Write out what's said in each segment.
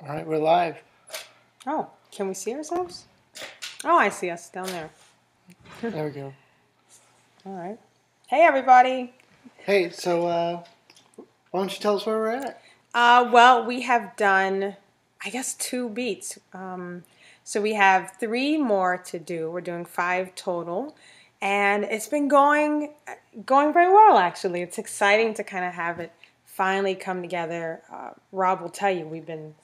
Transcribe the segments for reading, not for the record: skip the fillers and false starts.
All right, we're live. Oh, can we see ourselves? Oh, I see us down there. There we go. All right. Hey, everybody. Hey, so why don't you tell us where we're at? Well, we have done, I guess, 2 beats. So we have 3 more to do. We're doing 5 total. And it's been going very well, actually. It's exciting to kind of have it finally come together. Rob will tell you, we've been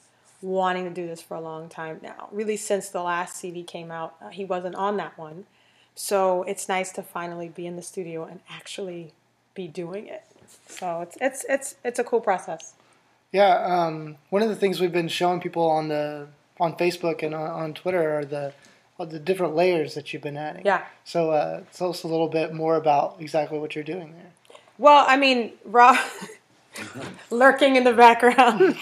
wanting to do this for a long time now. Really, since the last CD came out, he wasn't on that one. So it's nice to finally be in the studio and actually be doing it. So it's a cool process. Yeah, one of the things we've been showing people on Facebook and on Twitter are the different layers that you've been adding. Yeah. So tell us a little bit more about exactly what you're doing there. Well, I mean, Rob, lurking in the background.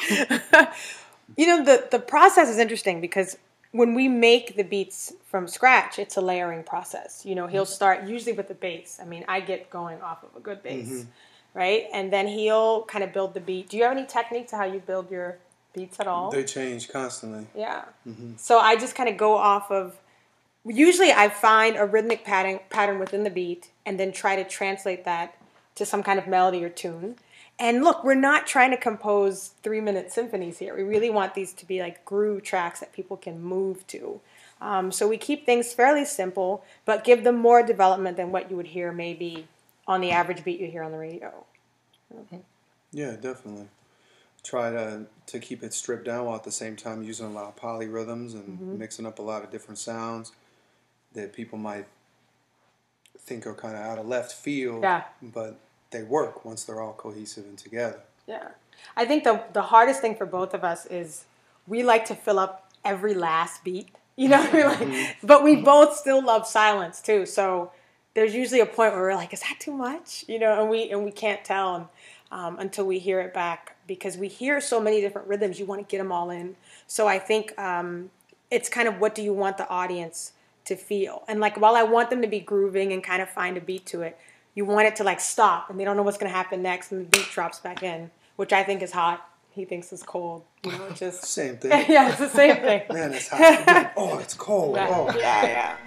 You know, the process is interesting because when we make the beats from scratch, it's a layering process. You know, he'll start usually with the bass. I mean, I get going off of a good bass, right? And then he'll kind of build the beat. Do you have any technique to how you build your beats at all? They change constantly. Yeah. So I just kind of go off of, usually I find a rhythmic pattern within the beat and then try to translate that to some kind of melody or tune. And look, we're not trying to compose 3-minute symphonies here. We really want these to be like groove tracks that people can move to. So we keep things fairly simple, but give them more development than what you would hear maybe on the average beat you hear on the radio. Yeah, definitely. Try to keep it stripped down while at the same time using a lot of polyrhythms and mixing up a lot of different sounds that people might think are kind of out of left field. Yeah. But they work once they're all cohesive and together. Yeah. I think the hardest thing for both of us is we like to fill up every last beat. You know, but we both still love silence too. So there's usually a point where we're like, is that too much? You know, and we can't tell until we hear it back because we hear so many different rhythms. You want to get them all in. So I think it's kind of what do you want the audience to feel? And like while I want them to be grooving and kind of find a beat to it, you want it to like stop and they don't know what's going to happen next and the beat drops back in, which I think is hot. He thinks is cold. You know, it's just Same thing. Yeah, it's the same thing. Man, it's hot. Oh, it's cold. Yeah, Oh. yeah.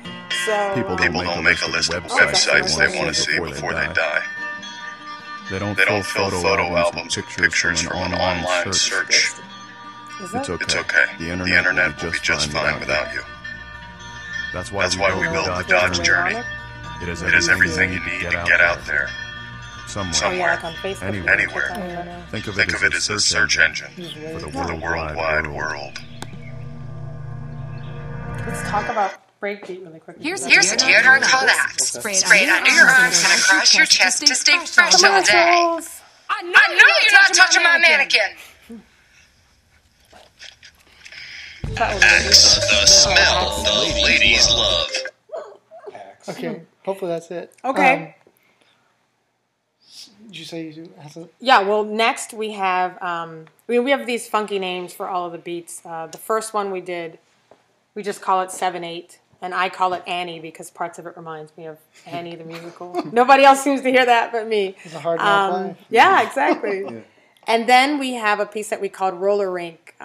So People don't make a list of websites they want to see before they die. They don't fill photo albums with pictures from an online search. It's okay. The internet will be just fine without you. That's why we built the Dodge Journey. It is everything you need to get out there. Somewhere. Like on Facebook, Anywhere. Think of it as a search engine for the worldwide world. Let's talk about breakbeat really quickly. Here's a deodorant called Axe. Spray it under your arms and across your chest to stay fresh all day. I know you're not touching my mannequin. Axe, the smell the ladies love. Okay, hopefully that's it. Okay. Did you say you have some? Yeah, well, next we have, we have these funky names for all of the beats. The first one we did, we just call it 7/8, and I call it Annie because parts of it reminds me of Annie the musical. Nobody else seems to hear that but me. It's a hard knock life. Yeah, exactly. Yeah. And then we have a piece that we called Roller Rink.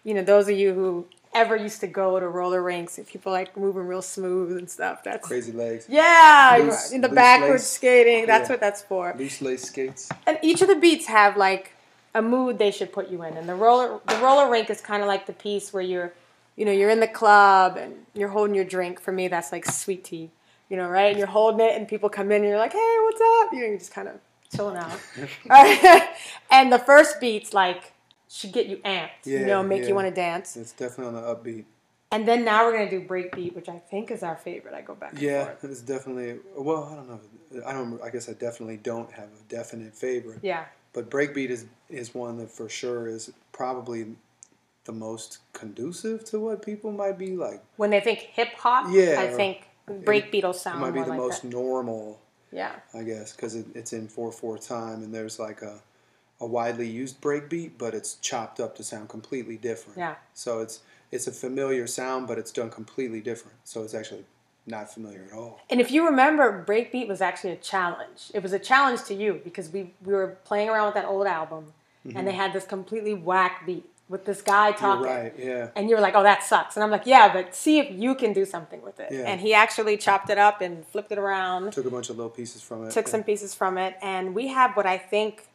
You know, those of you who ever used to go to roller rinks, if people like moving real smooth and stuff. That's Crazy legs. Yeah, in the loose backwards lace. skating. That's Yeah. what that's for. Loose lace skates. And each of the beats have like a mood they should put you in. And the roller rink is kind of like the piece where you're in the club and you're holding your drink. For me, that's like sweet tea, you know, right? And you're holding it and people come in and you're like, hey, what's up? You know, you're just kind of chilling out. And the first beat's like should get you amped, make you want to dance. It's definitely on the upbeat. And then now we're going to do breakbeat, which I think is our favorite. I go back and forth. It's definitely, well, I don't know. I guess I definitely don't have a definite favorite. Yeah. But breakbeat is one that for sure is probably the most conducive to what people might be like. When they think hip hop, I think breakbeat will sound more like that. It might be the most normal, yeah, I guess, because it's in 4/4 time, and there's like a widely used breakbeat, but it's chopped up to sound completely different. Yeah. So it's a familiar sound, but it's done completely different. So it's actually not familiar at all. And if you remember, breakbeat was actually a challenge. It was a challenge to you because we were playing around with that old album, and they had this completely whack beat. with this guy talking. You're right, yeah. And you were like, oh, that sucks. And I'm like, yeah, but see if you can do something with it. Yeah. And he actually chopped it up and flipped it around. Took a bunch of little pieces from it. Took some pieces from it. And we have what I think,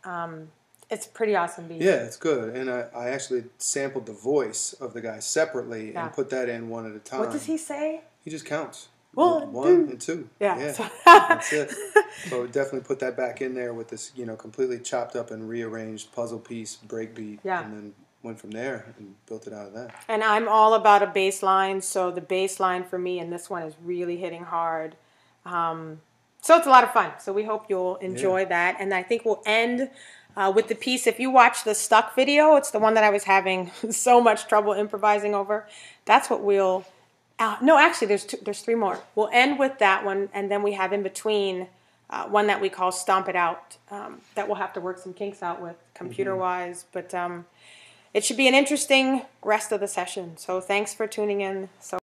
it's a pretty awesome beat. Yeah, it's good. And I actually sampled the voice of the guy separately and put that in one at a time. What does he say? He just counts. 1, 1 and 2. Yeah. That's it. So definitely put that back in there with this, completely chopped up and rearranged puzzle piece, break beat. Yeah. And then went from there and built it out of that. And I'm all about a bass line, so the bass line for me in this one is really hitting hard. So it's a lot of fun. So we hope you'll enjoy that. And I think we'll end with the piece. If you watch the Stuck video, it's the one that I was having so much trouble improvising over. That's what we'll... no, actually, there's 3 more. We'll end with that one, and then we have in between one that we call Stomp It Out that we'll have to work some kinks out with computer-wise. But... it should be an interesting rest of the session. So thanks for tuning in. So